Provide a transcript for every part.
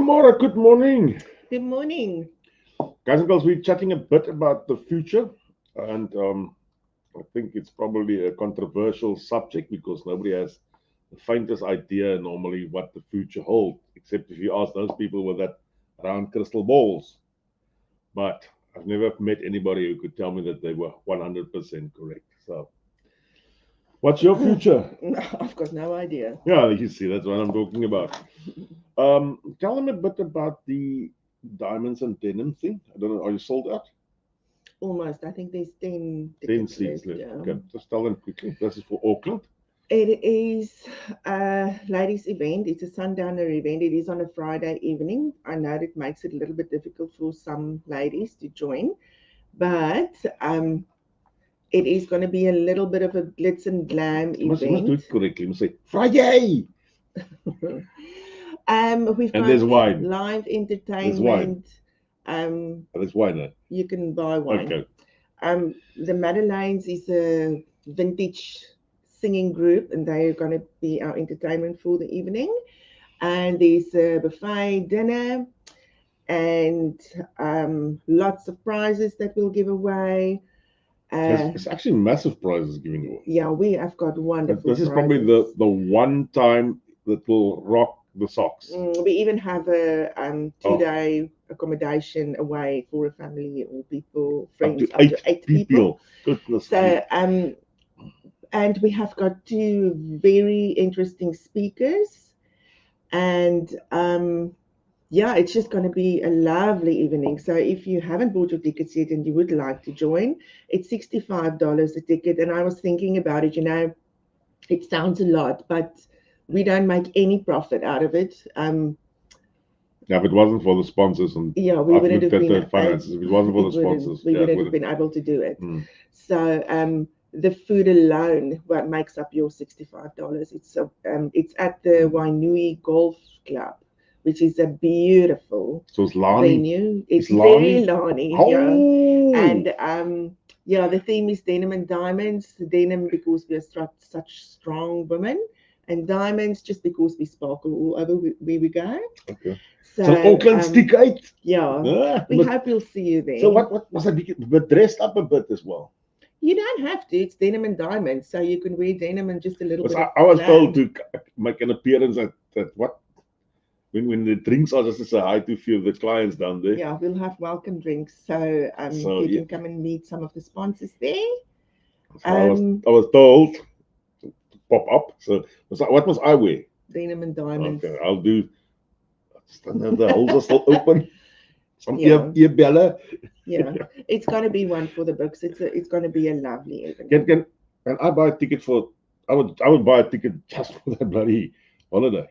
Mara, good morning. Good morning. Guys and girls, we're chatting a bit about the future, and I think it's probably a controversial subject because nobody has the faintest idea normally what the future holds, except if you ask those people with that round crystal balls. But I've never met anybody who could tell me that they were 100% correct. So, what's your future? I've got no idea. Yeah, you see, that's what I'm talking about. Tell them a bit about the diamonds and denim thing. I don't know, are you sold out? Almost. I think there's 10 10 tickets seats left. left. Yeah. Okay, just tell them quickly. This is for Auckland. It is a ladies' event. It's a sundowner event. It is on a Friday evening. I know it makes it a little bit difficult for some ladies to join, but it is going to be a little bit of a glitz and glam You must do event. it correctly. You must say Friday. We've And got there's wine. live There's wine. entertainment. There's wine there. You can buy wine. Okay. The Madeleines is a vintage singing group, and they are going to be our entertainment for the evening. And there's a buffet dinner and lots of prizes that we'll give away. It's actually massive prizes giving away. Yeah, we have got wonderful This is prizes. probably the one time that will rock the socks. We even have a 2-day accommodation away for a family or people, friends, up to eight people. Goodness. So, and we have got two very interesting speakers, and yeah, it's just going to be a lovely evening. So if you haven't bought your tickets yet and you would like to join, it's $65 a ticket. And I was thinking about it, it sounds a lot, but we don't make any profit out of it. Yeah, if it wasn't for the sponsors, and yeah, we I've wouldn't looked have at been the finances. If it wasn't for the wouldn't- sponsors, we yeah, wouldn't have been able to do it. Mm. So the food alone what makes up your $65. It's at the Wainui Golf Club, which is a beautiful So it's Lani. venue. It's Lani? very Lani, Oh. yeah. And yeah, the theme is denim and diamonds. Denim because we're such strong women, and diamonds just because we sparkle all over where we go. Okay. So Auckland stick out. Yeah, we hope we'll see you there. So what was I? But dressed up a bit as well. You don't have to. It's denim and diamonds, so you can wear denim and just a little bit. I was told to make an appearance at what when the drinks are, just to say hi to a few of the clients down there. Yeah, we'll have welcome drinks, so you can come and meet some of the sponsors there. So I was told to pop up. So what must I wear? Denim and diamonds. Okay, I'll do. The holes are still open. Some Yeah. earbella. Yeah, it's going to be one for the books. It's going to be a lovely evening. Can I buy a ticket for? I would buy a ticket just for that bloody holiday.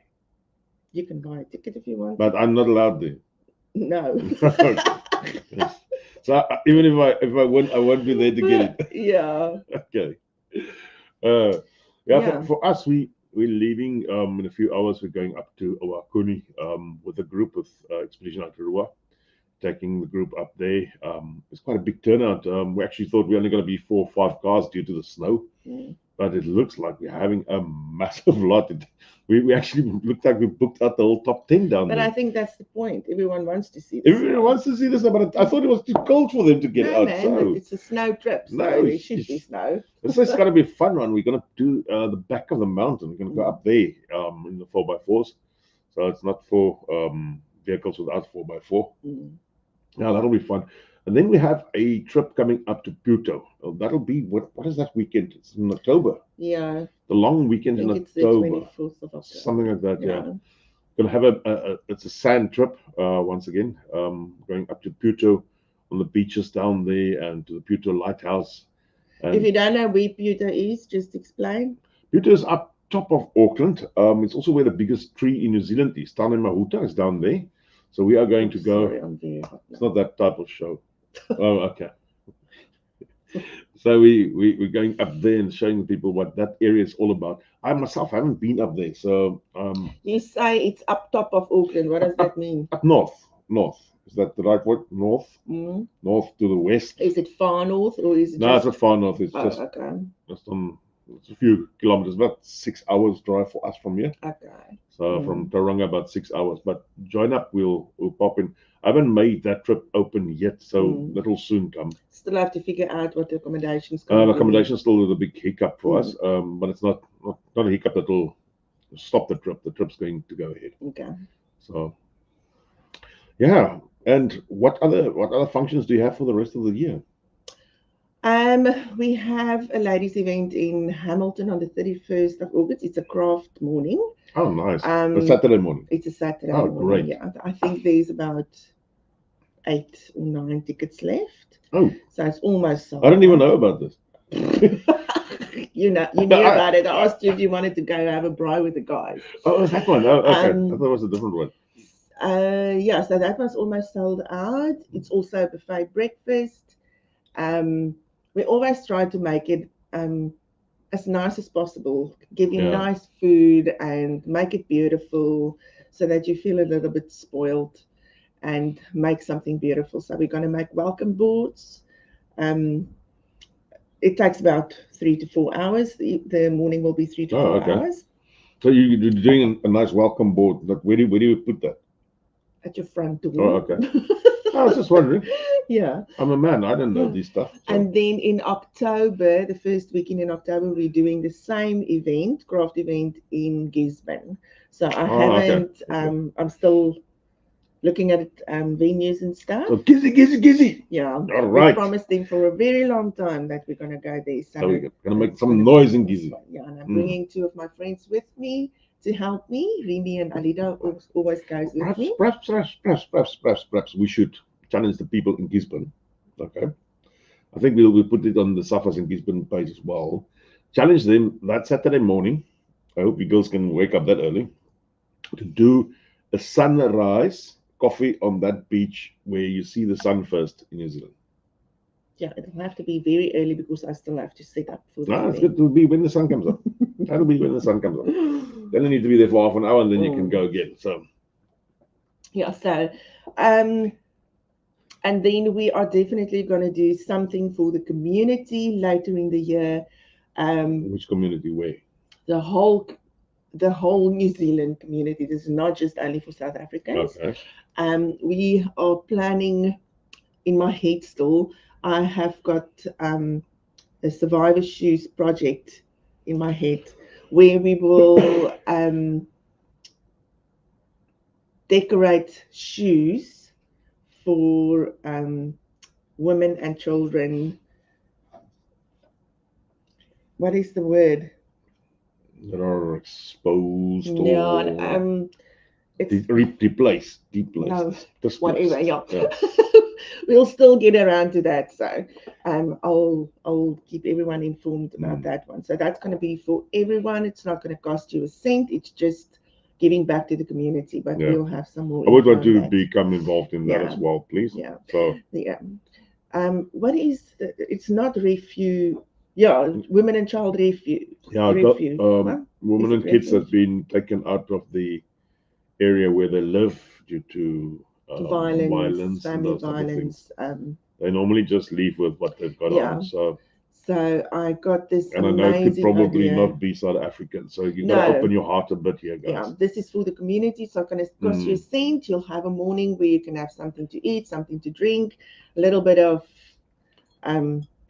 You can buy a ticket if you want. But I'm not allowed to. No. So even if I win, I won't be there to get it. Yeah. Okay. Yeah. For us, we're leaving in a few hours. We're going up to Owakuni with a group of Expedition Aotearoa, taking the group up there. It's quite a big turnout. We actually thought we were only going to be 4 or 5 cars due to the snow, but it looks like we're having a massive lot. We actually looked like we booked out the whole top 10 down there. But I think that's the point. Everyone wants to see this. Everyone wants to see this, but I thought it was too cold for them to get No, out. man, So it's a snow trip. So No, there should be snow. this is going to be a fun one. We're going to do the back of the mountain. We're going to go up there in the 4x4s. So it's not for vehicles without 4x4. Yeah, that'll be fun. And then we have a trip coming up to Puto. That'll be what is that weekend? It's in October. Yeah. The long weekend I in think it's October. the 24th of October. Something like that, yeah. Gonna have it's a sand trip once again. Going up to Puto on the beaches down there and to the Puto Lighthouse. And if you don't know where Puto is, just explain. Puto is up top of Auckland. It's also where the biggest tree in New Zealand is. Tane Mahuta is down there. So we are going to go. Sorry, I'm very hot now. It's not that type of show. Oh, okay. So we're going up there and showing people what that area is all about. I myself haven't been up there, so you say it's up top of Auckland. What does that mean? Up north. Is that the right word? North. North to the west. Is it far north or is it? No, it's not far north. It's just on It's a few kilometers, about 6 hours drive for us from here. Okay. So from Tauranga, about 6 hours. But join up, we'll pop in. I haven't made that trip open yet, so that'll soon come. Still have to figure out what the accommodations. Accommodation is still a big hiccup for us, but it's not a hiccup that'll stop the trip. The trip's going to go ahead. Okay. So yeah. And what other functions do you have for the rest of the year? We have a ladies' event in Hamilton on the 31st of August. It's a craft morning. Oh, nice. A Saturday morning. It's a Saturday morning. Great. Yeah, I think there's about 8 or 9 tickets left. Oh, so it's almost sold. I didn't even know about this. you knew about it. I asked you if you wanted to go have a braai with the guys. Oh, is that one? Oh, okay. I thought it was a different one. Yeah, so that one's almost sold out. It's also a buffet breakfast. We always try to make it as nice as possible, give you nice food and make it beautiful so that you feel a little bit spoiled and make something beautiful. So we're going to make welcome boards. It takes about 3 to 4 hours. The morning will be 3 to 4 hours. So you're doing a nice welcome board. Where do you put that? At your front door. Oh, okay. I was just wondering. Yeah. I'm a man. I didn't know this stuff. So. And then in October, the first weekend in October, we're doing the same event, craft event in Gisborne. So I haven't, I'm still looking at venues and stuff. So Gizzy. Yeah. All right. We promised them for a very long time that we're going to go there. So we're going to make some noise in Gizzy. Yeah, and I'm bringing 2 of my friends with me to help me. Remy and Alida always goes with me. Perhaps we should challenge the people in Gisborne. Okay. I think we'll put it on the Safas in Gisborne page as well. Challenge them that Saturday morning. I hope you girls can wake up that early to do a sunrise coffee on that beach where you see the sun first in New Zealand. Yeah, it'll have to be very early because I still have to set up for the it's good to be when the sun comes up. That'll be when the sun comes up. Then you need to be there for half an hour and then you can go again. So yeah, so and then we are definitely going to do something for the community later in the year. Which community? Where? The whole New Zealand community. This is not just only for South Africans. Okay. We are planning, in my head still, I have got a Survivor Shoes project in my head where we will decorate shoes for women and children. What is the word? That are exposed or replaced. No, whatever. Yeah. We'll still get around to that. So I'll keep everyone informed about that one. So that's going to be for everyone. It's not going to cost you a cent. It's just giving back to the community. But we'll have some more. I would want to become involved in that as well, please. Yeah. So what is it's not refuge. Yeah, women and child refuge. Yeah, women and kids have been taken out of the area where they live due to violence, family violence. They normally just leave with what they've got on. So I got this. And I know it could probably not be South African, so you got to open your heart a bit here, guys. Yeah, this is for the community. It's not going to cost you a cent. You'll have a morning where you can have something to eat, something to drink, a little bit of.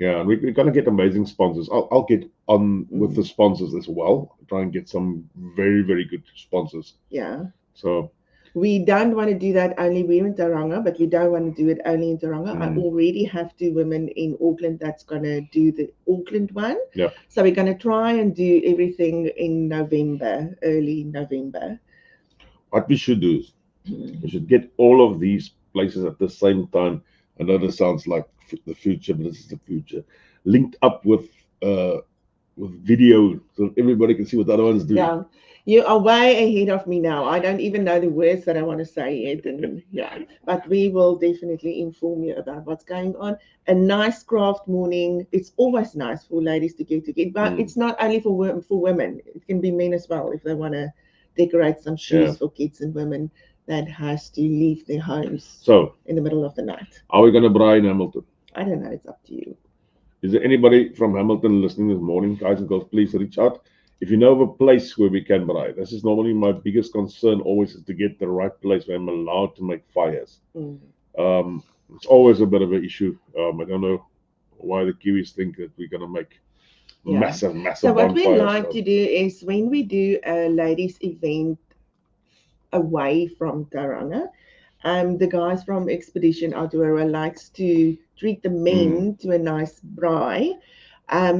Yeah, and we're going to get amazing sponsors. I'll get on with the sponsors as well. Try and get some very, very good sponsors. Yeah. So we don't want to do that only we're in Tauranga, but we don't want to do it only in Tauranga. I already have 2 women in Auckland that's going to do the Auckland one. Yeah. So we're going to try and do everything in November, early November. What we should do is we should get all of these places at the same time. I know this sounds like the future, but this is the future. Linked up with video so everybody can see what the other one's doing. Yeah, you are way ahead of me now. I don't even know the words that I want to say yet. And but we will definitely inform you about what's going on. A nice craft morning. It's always nice for ladies to get together, but it's not only for women. It can be men as well if they want to decorate some shoes for kids and women that has to leave their homes in the middle of the night. Are we going to braai in Hamilton? I don't know. It's up to you. Is there anybody from Hamilton listening this morning? Guys and girls, please reach out. If you know of a place where we can buy, this is normally my biggest concern always is to get the right place where I'm allowed to make fires. It's always a bit of an issue. I don't know why the Kiwis think that we're going to make massive So what bonfires. we like to do is when we do a ladies event away from Tauranga, the guys from Expedition Aotearoa likes to treat the men to a nice braai. I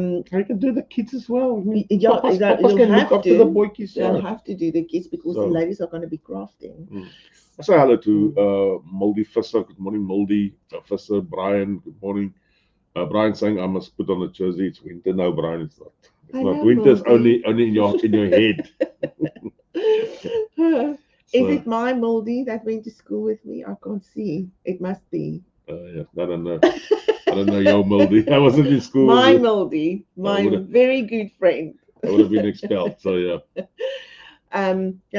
can do the kids as well. Yeah, Papas you'll can have look after to. the boykies. You'll have to do the kids because the So- ladies are going to be crafting. I say hello to Moldy Visser. Good morning, Moldy Visser. Brian, good morning. Brian saying I must put on a jersey. It's winter. No, Brian, it's not. It's not. Hello, Winter's Moldy. only in your head. Is it my Moldy that went to school with me? I can't see. It must be. Yeah, I don't know. I don't know your Moldy. I wasn't in school. My Moldy, my very good friend. I would have been expelled. So yeah.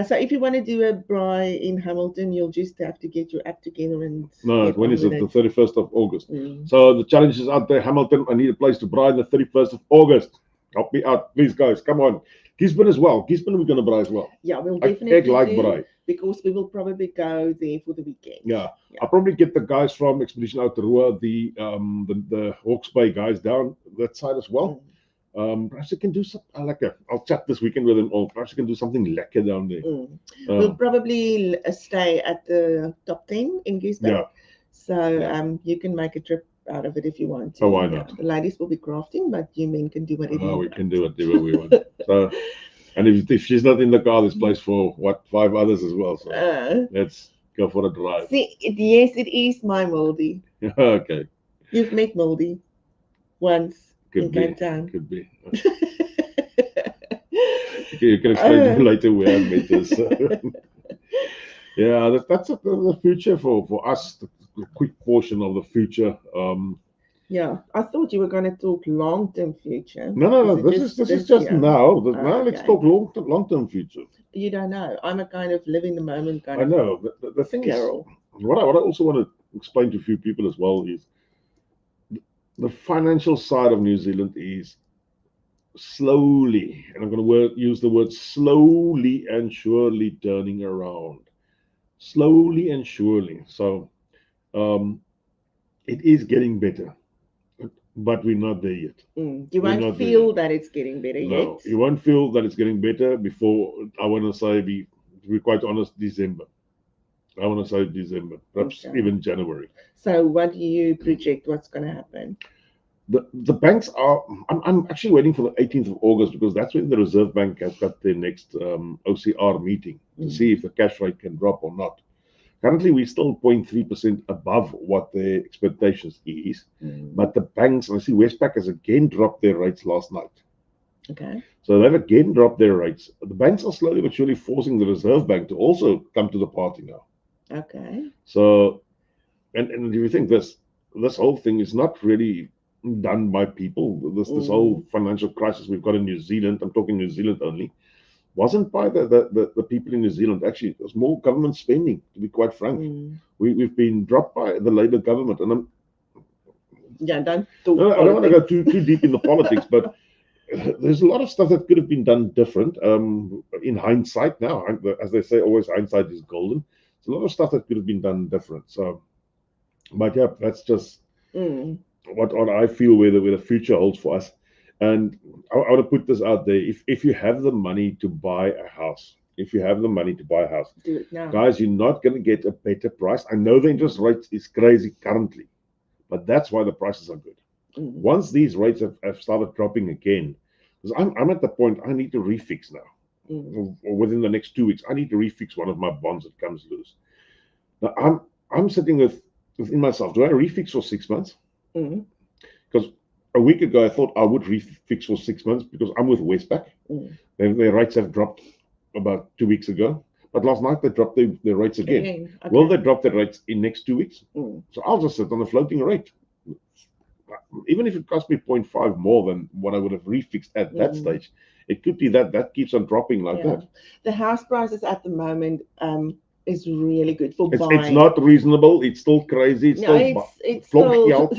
So if you want to do a braai in Hamilton, you'll just have to get your app together and. No, when is it? The 31st of August. Mm. So the challenge is out there, Hamilton. I need a place to braai the 31st of August. Help me out, please, guys. Come on. Gisborne as well. Gisborne, we're going to braai as well. Yeah, we'll definitely like do, braai. because we will probably go there for the weekend. Yeah. I'll probably get the guys from Expedition Aotearoa, the Hawke's Bay guys down that side as well. Perhaps I can do something like I'll chat this weekend with them all. Perhaps I can do something lekker down there. We'll probably stay at the top 10 in Gisborne. Yeah. So you can make a trip out of it if you want to. Oh, why not? The ladies will be crafting, but you men can do whatever you We want. can do whatever we want. So, and if she's not in the car, there's place for 5 others as well. So let's go for a drive. See, yes, it is my Moldy. Okay. You've met Moldy once in Cape Town. Could be. You can explain to me later where I met this. Yeah, that's the future for us. The quick portion of the future. Yeah, I thought you were going to talk long-term future. No. This is just now. Now let's talk long-term future. You don't know. I'm a kind of live in the moment kind I of. know. The thing Carol. is, what I also want to explain to a few people as well is the financial side of New Zealand is slowly, and I'm going to use the word slowly and surely turning around. Slowly and surely. So it is getting better, but we're not there yet. You won't feel that it's getting better yet. No, you won't feel that it's getting better before, I want to say, to be quite honest, December. I want to say December, perhaps even January. So what do you project what's going to happen? The banks are, I'm actually waiting for the 18th of August because that's when the Reserve Bank has got their next OCR meeting to see if the cash rate can drop or not. Currently, we're still 0.3% above what their expectations is, but the banks, and I see Westpac has again dropped their rates last night. Okay. So they've again dropped their rates. The banks are slowly but surely forcing the Reserve Bank to also come to the party now. Okay. So, and do you think this whole thing is not really done by people? This whole financial crisis we've got in New Zealand, I'm talking New Zealand only, wasn't by the people in New Zealand. Actually, it was more government spending, to be quite frank. We've been dropped by the Labour government. And don't I don't want to go too deep in the politics, but there's a lot of stuff that could have been done different. In hindsight now, as they say, always hindsight is golden. There's a lot of stuff that could have been done different. So, but yeah, that's just what I feel where the future holds for us. And I want to put this out there. If you have the money to buy a house, do it now. Guys, you're not going to get a better price. I know the interest rate is crazy currently, but that's why the prices are good. Once these rates have started dropping again, because I'm at the point I need to refix now. Or within the next 2 weeks, I need to refix one of my bonds that comes loose. Now I'm sitting within myself. Do I refix for 6 months? Because a week ago I thought I would refix for 6 months because I'm with Westpac. Their rates have dropped about 2 weeks ago, but last night they dropped their rates again. Okay. Will they drop their rates in next 2 weeks? So I'll just sit on a floating rate. Even if it costs me 0.5 more than what I would have refixed at that stage, it could be that keeps on dropping like that. The house prices at the moment is really good for buying. It's not reasonable. It's still crazy. It's still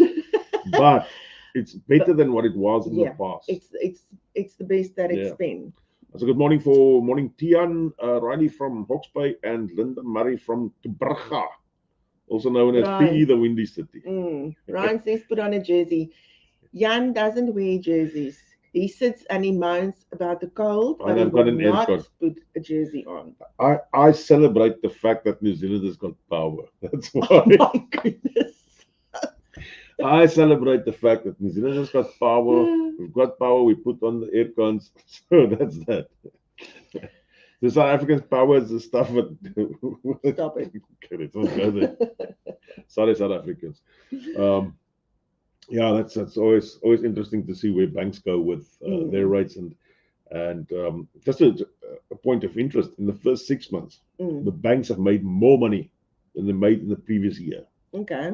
but it's better than what it was in the Yeah, past. it's the best that it's Yeah. been. So good morning Tian, Riley from Hawke's Bay, and Linda Murray from Tebrugga, also known as PE, Brian, the Windy City. Brian says put on a jersey. Jan doesn't wear jerseys. He sits and he moans about the cold, but And he I've got will an not aircon. put a jersey on. I celebrate the fact that New Zealand has got power. That's why. Oh my goodness. I celebrate the fact that New Zealand has got power. We've got power. We put on the air cons. So that's that. The South Africans' power is the stuff that. Stop it. Okay, let's not go there. Sorry, South Africans. Yeah, that's always interesting to see where banks go with their rates, and just a point of interest, in the first 6 months, the banks have made more money than they made in the previous year. Okay.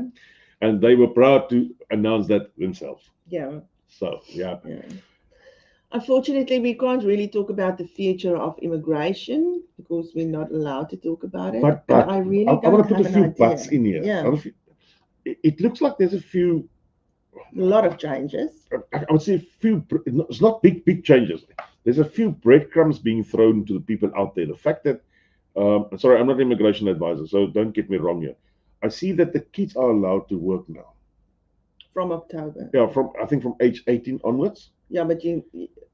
And they were proud to announce that themselves. Yeah. So, yeah. Unfortunately, we can't really talk about the future of immigration because we're not allowed to talk about it. But I really I want to put a few buts in here. Yeah. It looks like there's a few. A lot of changes. I would say a few. It's not big changes. There's a few breadcrumbs being thrown to the people out there. The fact that, sorry, I'm not an immigration advisor, so don't get me wrong here. I see that the kids are allowed to work now. From October. Yeah, I think from age 18 onwards. Yeah, but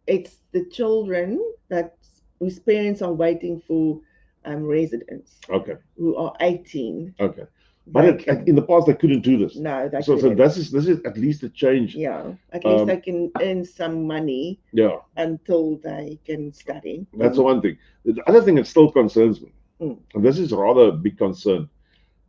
it's the children whose parents are waiting for residents. Okay. Who are 18. Okay. But in the past, they couldn't do this. No, they couldn't. So this is at least a change. Yeah, at least they can earn some money. Yeah. Until they can study. That's the one thing. The other thing that still concerns me, and this is rather a big concern,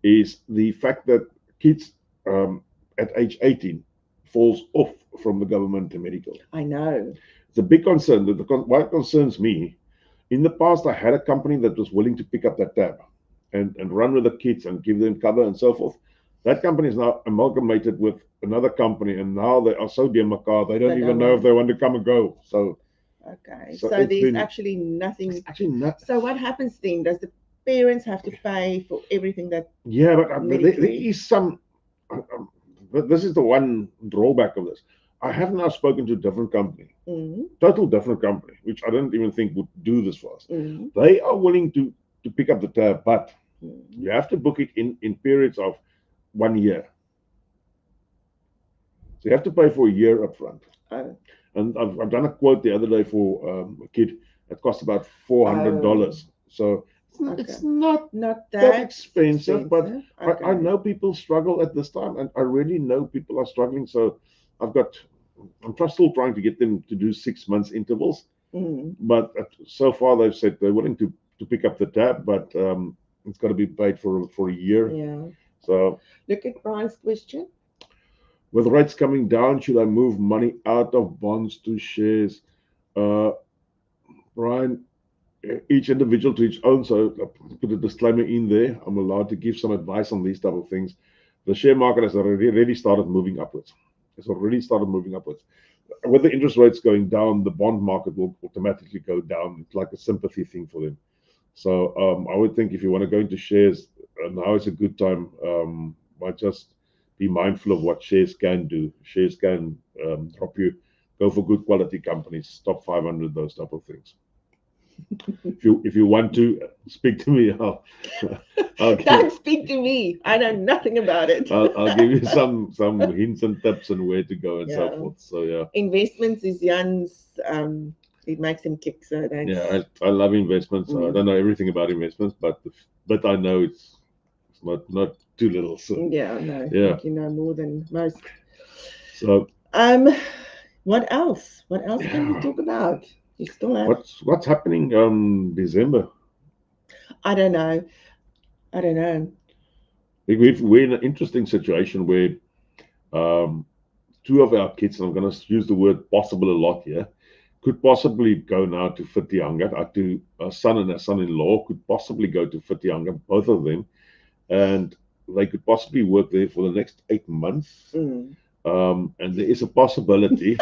is the fact that kids at age 18 falls off from the government to medical. I know. It's a big concern. Why it concerns me, in the past, I had a company that was willing to pick up that tab and run with the kids and give them cover and so forth. That company is now amalgamated with another company, and now they are so dear Macau, they don't even know if they want to come and go. So, okay. So there's actually nothing. It's actually not. So what happens then? Does the parents have to pay for everything that? Yeah, but there is some. This is the one drawback of this. I have now spoken to a different company, total different company, which I don't even think would do this for us. They are willing to pick up the tab, but you have to book it in periods of 1 year. So you have to pay for a year up front. And I've done a quote the other day for a kid that cost about $400. So it's not that expensive, but I know people struggle at this time, and I really know people are struggling. So I'm still trying to get them to do 6 months intervals, but so far they've said they're willing to pick up the tab, but it's got to be paid for a year. Yeah. So look at Brian's question. With rates coming down, should I move money out of bonds to shares? Brian, each individual to each own. So I put a disclaimer in there. I'm allowed to give some advice on these type of things. The share market has already started moving upwards. It's already started moving upwards. With the interest rates going down, the bond market will automatically go down. It's like a sympathy thing for them. So I would think if you want to go into shares, now is a good time. But just be mindful of what shares can do. Shares can drop you. Go for good quality companies, top 500, those type of things. If you want to speak to me, don't speak to me. I know nothing about it. I'll give you some hints and tips on where to go and so forth. So yeah, investments is Jan's. It makes him kick. So that's... yeah, I love investments. I don't know everything about investments, but I know it's not too little. So yeah, no, yeah, I think you know more than most. So what else? What else can we talk about? You still have what's happening December? I don't know. We're in an interesting situation where two of our kids, and I'm going to use the word possible a lot here, could possibly go now to Fitianga. To a son and a son-in-law could possibly go to Fitianga, both of them, and they could possibly work there for the next 8 months. And there is a possibility.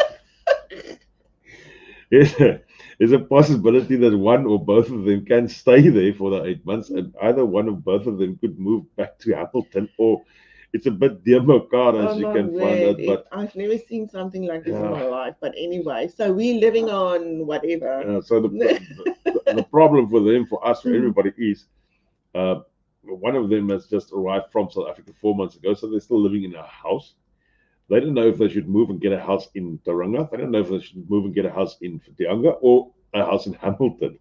There's a possibility that one or both of them can stay there for the 8 months, and either one or both of them could move back to Appleton, or it's a bit democrat Oh as you my can find word! out, but I've never seen something like this in yeah. my life. But anyway, so we're living on whatever. So the problem for them, for us, for Mm, everybody is uh, one of them has just arrived from South Africa 4 months ago, so they're still living in a house. They don't know if they should move and get a house in Tauranga. They don't know if they should move and get a house in Whitianga or a house in Hamilton.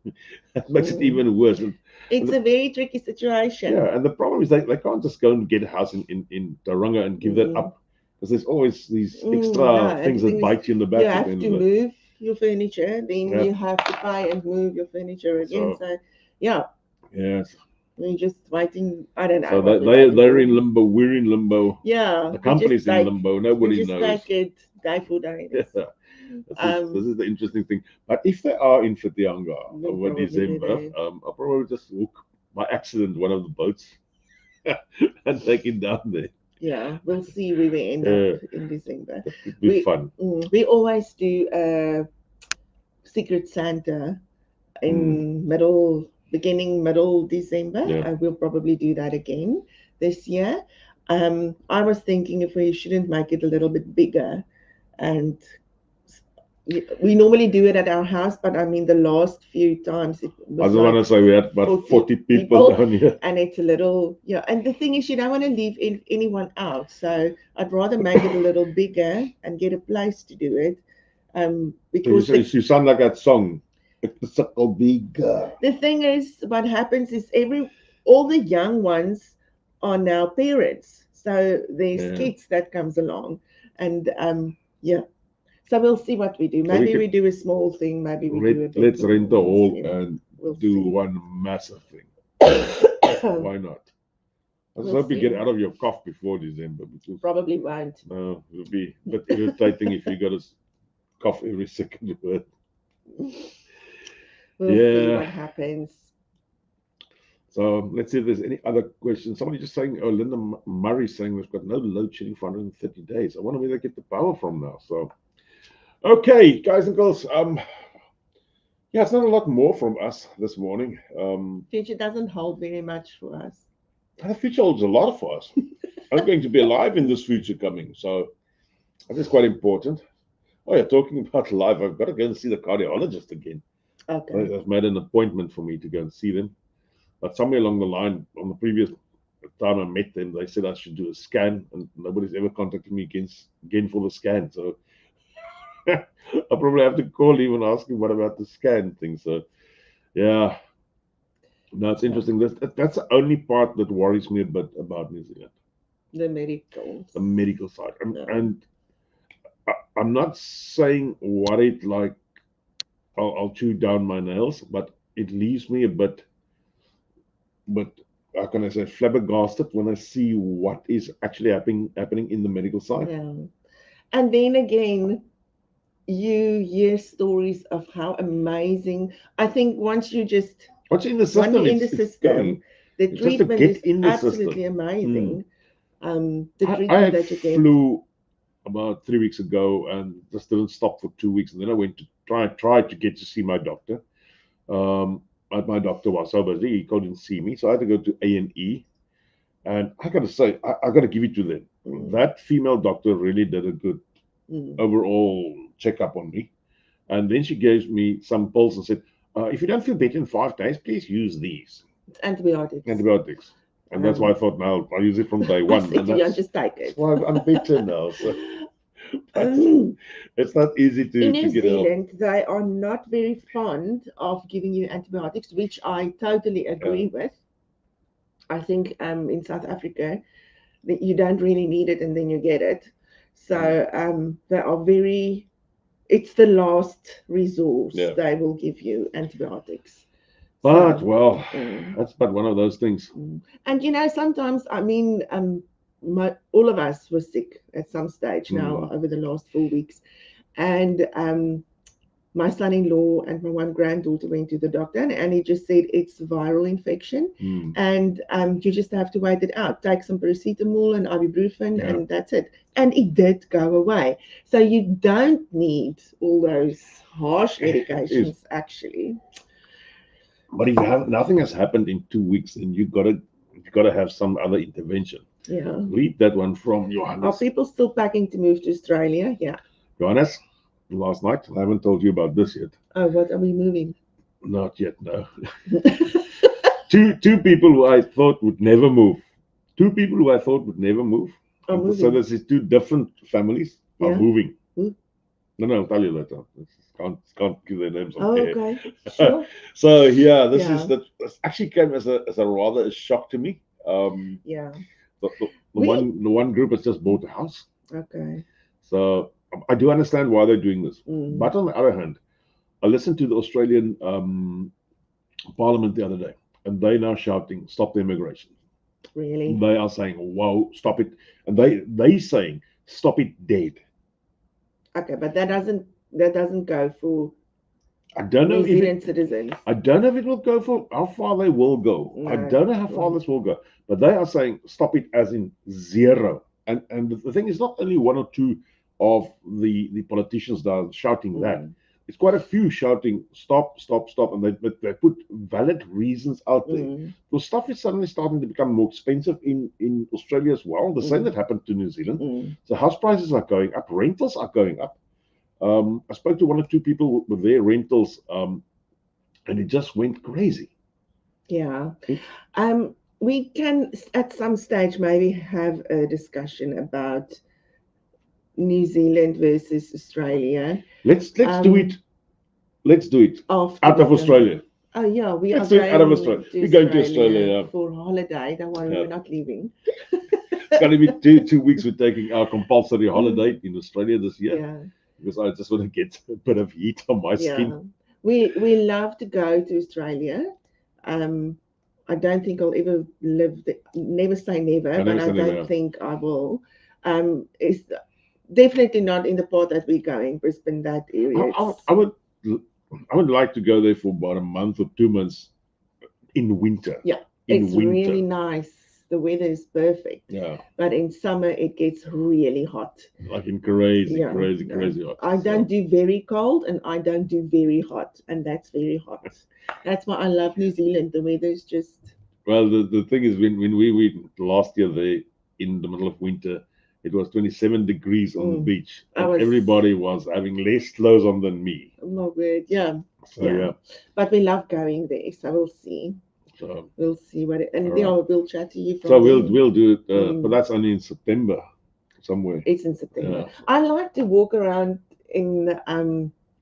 That makes it mm. even worse. And It's the, a very tricky situation. yeah, and the problem is they can't just go and get a house in Tauranga and give that Mm-mm. up because there's always these extra No, and the things that thing is, bite you in the you back at the have end to of the day. move your furniture, then Yeah. you have to pay and move your furniture again. So So, yeah, yes. we're just waiting. I don't know So what they, we're they waiting they're for. in limbo. We're in limbo. Yeah, The company's in limbo. we Nobody just knows. take it day for day. Yeah. This Um, is the interesting thing. But if they are in Whitianga we'll over probably be December, there. I'll probably just hook by accident one of the boats and take it down there. Yeah, we'll see where we end up Yeah, in December. that could be We fun. we always do a Secret Santa Mm, in beginning, middle December. yeah. We'll probably do that again this year. I was thinking if we shouldn't make it a little bit bigger, and we normally do it at our house, but I mean the last few times it I was just want like to say we had about 40 40 people people, down here. and it's a little, yeah. And the thing is, you don't want to leave anyone out, so I'd rather make it a little bigger and get a place to do it, because You sound like that song. It's a bigger. the thing is, what happens is all the young ones are now parents, so there's Yeah. kids that comes along, and yeah. So we'll see what we do. So we Maybe we could do a small thing. Maybe we do a big let's thing. rent a We'll hall see. and We'll do see. one massive thing. Why not? I just We'll hope you get see. out of your cough before December because Probably won't. it'll be a bit irritating if you got to cough every second word. We'll see Yeah. what happens. So let's see if there's any other questions. Somebody just saying, oh, Linda Murray saying we've got no load shedding for 130 days. I wonder where they get the power from now. So, okay, guys and girls. Yeah, it's not a lot more from us this morning. Future doesn't hold very much for us. The future holds a lot for us. I'm going to be alive in this future coming. So that is quite important. Oh, yeah, talking about life, I've got to go and see the cardiologist again. Okay. They've made an appointment for me to go and see them. But somewhere along the line, on the previous time I met them, they said I should do a scan, and nobody's ever contacted me again for the scan. So I'll probably have to call him and ask him what about the scan thing. So, yeah. No, it's interesting. That's the only part that worries me a bit about New Zealand, The medicals. the medical side. No. And I'm not saying worried like I'll chew down my nails, but it leaves me a bit, but how can I say, flabbergasted when I see what is actually happening in the medical side. Yeah. And then again, you hear stories of how amazing. I think once you just Once you're in the when system, you're in the it's system, going. the It's just to treatment get is in the absolutely system. amazing. The I treatment had that you get. flu about 3 weeks ago and just didn't stop for 2 weeks, and then I went to try to get to see my doctor. But my doctor was so busy he couldn't see me, so I had to go to A&E. And I got to say, I got to give it to them. That female doctor really did a good overall checkup on me. And then she gave me some pills and said, if you don't feel better in 5 days, please use these It's antibiotics. And that's why I thought, now I'll use it from day I one. said And to you, that's just take it. why I'm better now. So it's not easy In to New get help. Zealand, they are not very fond of giving you antibiotics, which I totally agree with. I think in South Africa, that you don't really need it and then you get it. So they are very, it's the last resource. Yeah. They will give you antibiotics. But, So, well, that's but one of those things. and you know, sometimes, I mean, all of us were sick at some stage now over the last 4 weeks. And my son-in-law and my one granddaughter went to the doctor, and he just said it's viral infection, and you just have to wait it out. Take some paracetamol and ibuprofen, and that's it. And it did go away. So you don't need all those harsh medications, actually. But if nothing has happened in 2 weeks, then you got to you've got to have some other intervention. Yeah. Read that one from Are Johannes. people still packing to move to Australia? Yeah. Johannes, last night, I haven't told you about this yet. Oh, what are we moving? Not yet, no. two people who I thought would never move. Two people who I thought would never move. Are So moving. there's these two different families are Yeah. moving. Who? No, I'll tell you later. Can't give their names on Oh, air. okay. Sure. So yeah, this Yeah. is that actually came as a rather a shock to me. Yeah. The one group has just bought a house. Okay. So I do understand why they're doing this. Mm. But on the other hand, I listened to the Australian Parliament the other day, and they're now shouting, "Stop the immigration." Really? They are saying, "Whoa, stop it!" And they saying, "Stop it dead." Okay, but that doesn't go for I don't know New if Zealand citizens. I don't know if it will go for how far they will go. I No. don't know how far this will go, but they are saying stop it as in zero. And the thing is, not only one or two of the politicians that are shouting that. It's quite a few shouting stop, stop, stop, and they put valid reasons out there. Because stuff is suddenly starting to become more expensive in Australia as well. The same that happened to New Zealand. So house prices are going up, rentals are going up. I spoke to one or two people with their rentals, and it just went crazy. Yeah. We can at some stage maybe have a discussion about New Zealand versus Australia. Let's do it. Let's do it out of Australia. Oh yeah, let's do it out of Australia. We're going to Australia for holiday. Don't worry, we're not leaving. It's going to be two weeks. We're taking our compulsory holiday in Australia this year. Yeah. Because I just want to get a bit of heat on my skin. We love to go to Australia. I don't think I'll ever live there. Never say never, but I don't think I will. It's definitely not in the part that we're going, Brisbane, that area. I would like to go there for about a month or 2 months in winter. Yeah, it's really nice. The weather is perfect. Yeah. But in summer it gets really hot. Like in crazy hot. I don't do very cold and I don't do very hot, and that's very hot. That's why I love New Zealand. The weather is just. Well, the thing is, when we went last year there in the middle of winter, it was 27 degrees on the beach, and everybody was having less clothes on than me. Oh my word, yeah. So yeah. But we love going there, so we'll see. So we'll see what we'll chat to you from. So we'll do it, but that's only in September, somewhere. It's in September. Yeah. I like to walk around in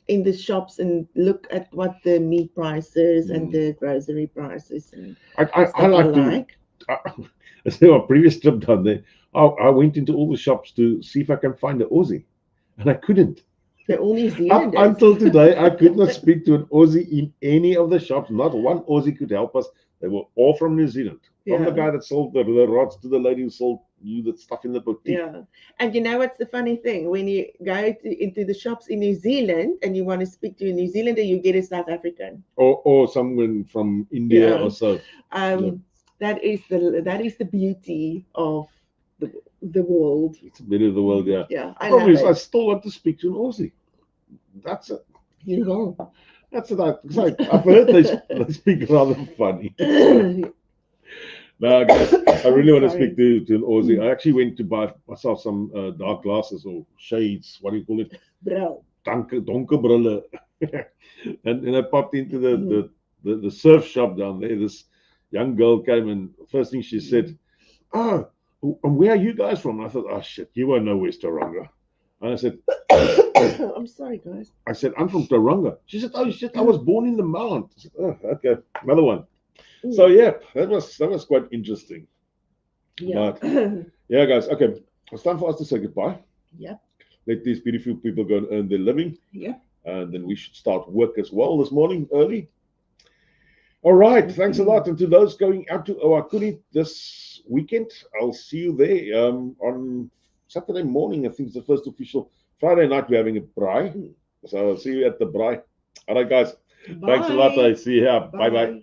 the shops and look at what the meat prices and the grocery prices and I like to. So our previous trip down there, I went into all the shops to see if I can find an Aussie, and I couldn't. They're all New Zealanders. Up until today, I could not speak to an Aussie in any of the shops. Not one Aussie could help us. They were all from New Zealand. From the guy that sold the rods to the lady who sold you the stuff in the boutique. Yeah. And you know what's the funny thing? When you go into the shops in New Zealand and you want to speak to a New Zealander, you get a South African. Or someone from India or so. That is the beauty of the world. It's the beauty of the world, yeah. Yeah. I still want to speak to an Aussie. That's it. You will. That's it. I've heard they speak rather funny. No, guys, I really want to speak to an Aussie. I actually went to buy myself some dark glasses or shades. What do you call it? Bril. Donker brille. and I popped into the surf shop down there. This young girl came, and first thing she said, "Oh, and where are you guys from?" And I thought, "Oh shit, you won't know where's Tauranga." And I said, I'm sorry, guys. I said, "I'm from Tauranga." She said, "Oh shit, I was born in the Mount." I said, "Oh, okay, another one." So yeah, that was quite interesting. Yeah. But yeah, guys, okay, it's time for us to say goodbye. Yeah. Let these beautiful people go and earn their living. Yeah. And then we should start work as well this morning early. All right, thanks a lot. And to those going out to Owakuri this weekend, I'll see you there on Saturday morning. I think it's the first official. Friday night we're having a braai. So I'll see you at the braai. All right, guys. Bye. Thanks a lot. I see you here. Bye bye.